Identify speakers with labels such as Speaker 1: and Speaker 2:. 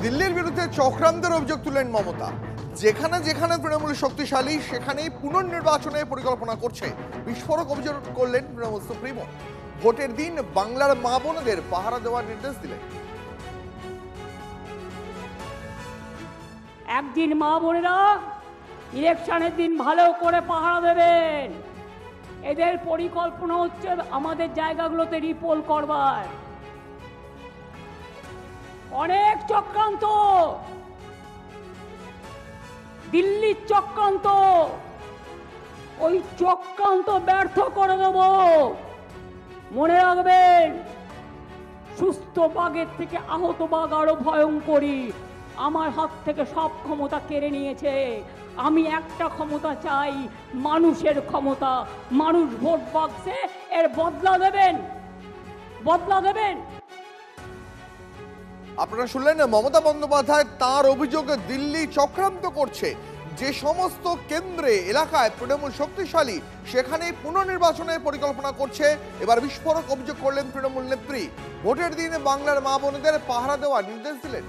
Speaker 1: দিল্লির বিরুদ্ধে চক্রান্তের অভিযোগ তুললেন মমতা। যেখানে যেখানে তৃণমূল শক্তিশালী সেখানেই পুনর্নির্বাচনের পরিকল্পনা করছে, বিস্ফোরক অভিযোগ করলেন তৃণমূল সুপ্রিমো। ভোটের দিন বাংলার মা বোনদের পাহারা দেওয়ার নির্দেশ দিলেন।
Speaker 2: একদিন মা বোনেরা ইলেকশনের দিন ভালো করে পাহারা দেবেন। এদের পরিকল্পনা হচ্ছে আমাদের জায়গাগুলোতে রিপোল করবার। অনেক চক্রান্ত, দিল্লির চক্রান্ত, ওই চক্রান্ত ব্যর্থ করে দেব। মনে রাখবেন, সুস্থ বাঘের থেকে আহত বাঘ আরো ভয়ঙ্করী। আমার হাত থেকে সব ক্ষমতা কেড়ে নিয়েছে। আমি একটা ক্ষমতা চাই, মানুষের ক্ষমতা। মানুষ ভোট বাক্সে এর বদলা দেবেন, বদলা দেবেন।
Speaker 1: আপনারা শুনলেন মমতা বন্দ্যোপাধ্যায় তার অভিযোগ দিল্লি চক্রান্ত করছে। যে সমস্ত কেন্দ্রে এলাকায় তৃণমূল শক্তিশালী সেখানেই পুনর্নির্বাচনের পরিকল্পনা করছে। এবার বিস্ফোরক অভিযোগ করলেন তৃণমূল নেত্রী। ভোটের দিন বাংলার মা বোনদের পাহারা দেওয়ার নির্দেশ দিলেন।